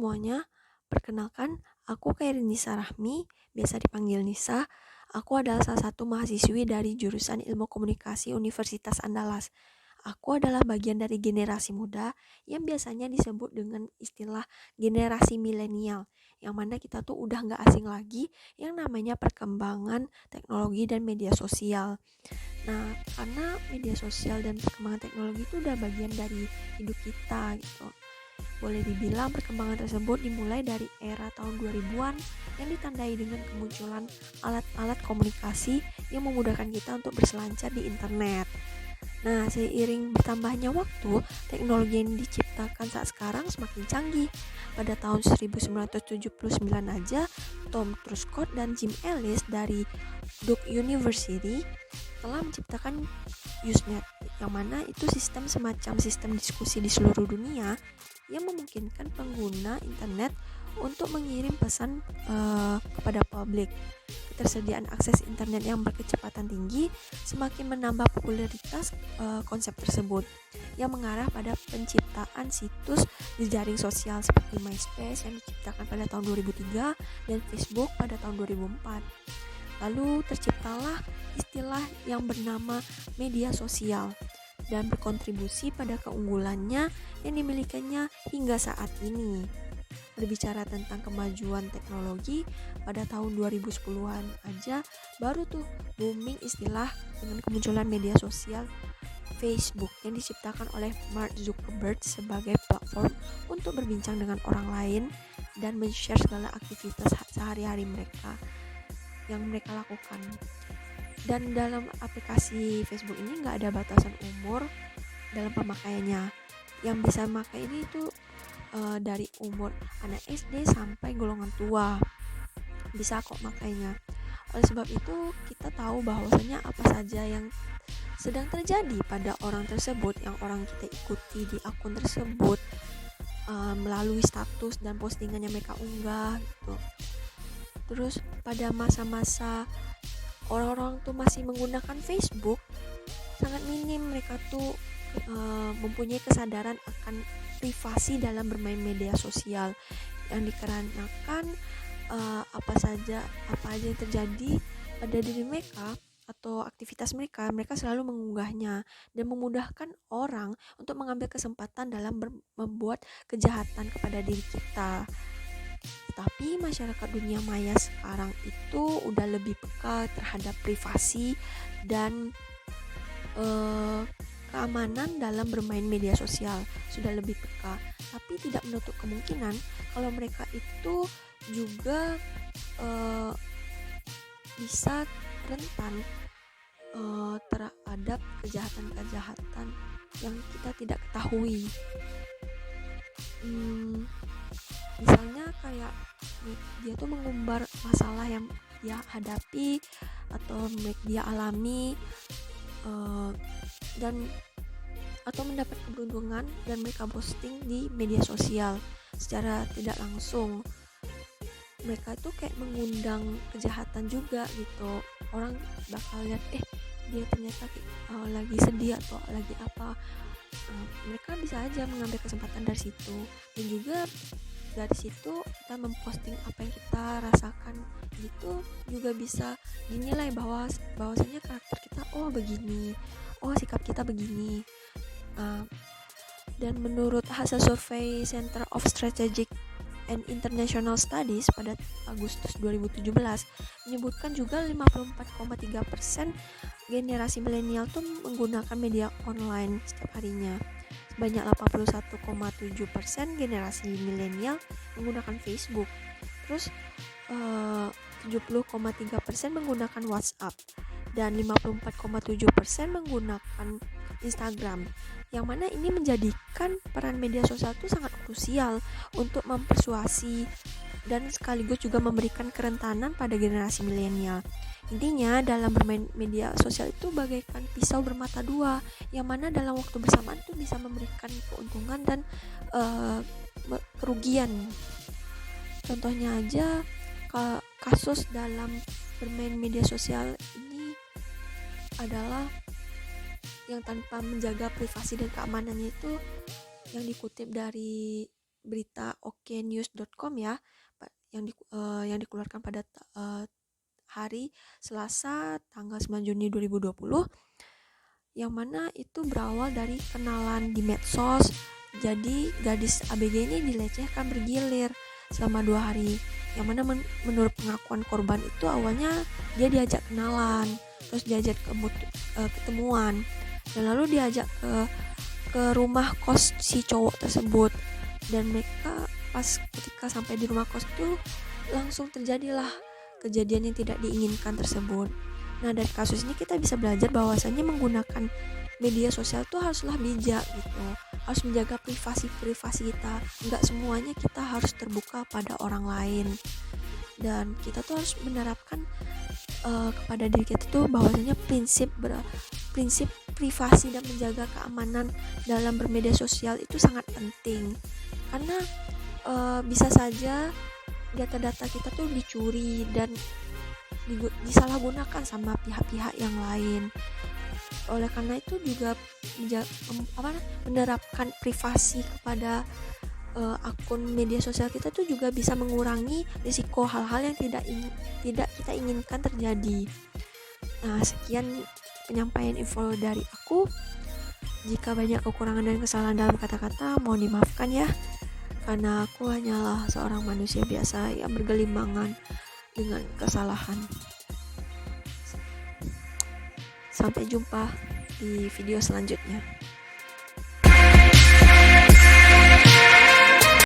semuanya, perkenalkan aku Nisa Rahmi, biasa dipanggil Nisa. Aku adalah salah satu mahasiswi dari jurusan Ilmu Komunikasi Universitas Andalas. Aku adalah bagian dari generasi muda yang biasanya disebut dengan istilah generasi milenial, yang mana kita tuh udah nggak asing lagi yang namanya perkembangan teknologi dan media sosial. Nah, karena media sosial dan perkembangan teknologi itu udah bagian dari hidup kita gitu. Boleh dibilang perkembangan tersebut dimulai dari era tahun 2000-an yang ditandai dengan kemunculan alat-alat komunikasi yang memudahkan kita untuk berselancar di internet. Nah, seiring bertambahnya waktu, teknologi yang diciptakan saat sekarang semakin canggih. Pada tahun 1979 aja, Tom Truscott dan Jim Ellis dari Duke University telah menciptakan Usenet, yang mana itu sistem semacam sistem diskusi di seluruh dunia yang memungkinkan pengguna internet untuk mengirim pesan kepada publik. Ketersediaan akses internet yang berkecepatan tinggi semakin menambah popularitas konsep tersebut, yang mengarah pada penciptaan situs jejaring sosial seperti MySpace yang diciptakan pada tahun 2003 dan Facebook pada tahun 2004. Lalu terciptalah istilah yang bernama media sosial dan berkontribusi pada keunggulannya yang dimilikinya hingga saat ini. Berbicara tentang kemajuan teknologi, pada tahun 2010-an aja baru tuh booming istilah dengan kemunculan media sosial Facebook yang diciptakan oleh Mark Zuckerberg sebagai platform untuk berbincang dengan orang lain dan men-share segala aktivitas sehari-hari mereka yang mereka lakukan. Dan dalam aplikasi Facebook ini nggak ada batasan umur dalam pemakaiannya. Yang bisa memakai ini tuh dari umur anak SD sampai golongan tua bisa kok makainya. Oleh sebab itu kita tahu bahwasanya apa saja yang sedang terjadi pada orang tersebut yang orang kita ikuti di akun tersebut melalui status dan postingan yang mereka unggah gitu. Terus pada masa-masa orang-orang tuh masih menggunakan Facebook, sangat minim mereka tuh mempunyai kesadaran akan privasi dalam bermain media sosial, yang dikarenakan apa aja yang terjadi pada diri mereka atau aktivitas mereka selalu mengunggahnya dan memudahkan orang untuk mengambil kesempatan dalam membuat kejahatan kepada diri kita. Tapi masyarakat dunia maya sekarang itu udah lebih peka terhadap privasi dan keamanan dalam bermain media sosial, sudah lebih peka. Tapi tidak menutup kemungkinan kalau mereka itu juga bisa rentan terhadap kejahatan-kejahatan yang kita tidak ketahui. Misalnya kayak dia tuh mengumbar masalah yang dia hadapi atau dia alami dan atau mendapat keberuntungan dan mereka posting di media sosial secara tidak langsung. Mereka itu kayak mengundang kejahatan juga gitu. Orang bakal lihat dia ternyata lagi sedih atau lagi apa. Mereka bisa aja mengambil kesempatan dari situ, dan juga dari situ kita memposting apa yang kita rasakan gitu, juga bisa dinilai bahwasanya karakter kita begini, sikap kita begini. Dan menurut hasil survei Center of Strategic and International Studies pada Agustus 2017 menyebutkan juga 54,3% generasi milenial tuh menggunakan media online setiap harinya. Sebanyak 81,7% generasi milenial menggunakan Facebook. Terus 70,3% menggunakan WhatsApp dan 54,7% menggunakan Instagram. Yang mana ini menjadikan peran media sosial itu sangat krusial untuk mempersuasi dan sekaligus juga memberikan kerentanan pada generasi milenial. Intinya dalam bermain media sosial itu bagaikan pisau bermata dua, yang mana dalam waktu bersamaan itu bisa memberikan keuntungan dan kerugian. Contohnya aja kasus dalam bermain media sosial ini adalah yang tanpa menjaga privasi dan keamanannya itu, yang dikutip dari berita oknews.com ya, yang dikeluarkan pada hari Selasa tanggal 9 Juni 2020, yang mana itu berawal dari kenalan di medsos. Jadi gadis ABG ini dilecehkan bergilir selama 2 hari, yang mana menurut pengakuan korban itu awalnya dia diajak kenalan, terus diajak ketemuan, dan lalu diajak ke rumah kos si cowok tersebut. Dan mereka pas ketika sampai di rumah kos itu langsung terjadilah kejadian yang tidak diinginkan tersebut. Nah, dari kasus ini kita bisa belajar bahwasannya menggunakan media sosial tuh haruslah bijak gitu, harus menjaga privasi kita. Nggak semuanya kita harus terbuka pada orang lain, dan kita tuh harus menerapkan kepada diri kita tuh bahwasanya prinsip privasi dan menjaga keamanan dalam bermedia sosial itu sangat penting, karena bisa saja data-data kita tuh dicuri dan disalahgunakan sama pihak-pihak yang lain. Oleh karena itu juga menerapkan privasi kepada akun media sosial kita tuh juga bisa mengurangi risiko hal-hal yang tidak kita inginkan terjadi. Nah, sekian penyampaian info dari aku. Jika banyak kekurangan dan kesalahan dalam kata-kata, mohon dimaafkan ya, karena aku hanyalah seorang manusia biasa yang bergelimbangan dengan kesalahan. Sampai jumpa di video selanjutnya.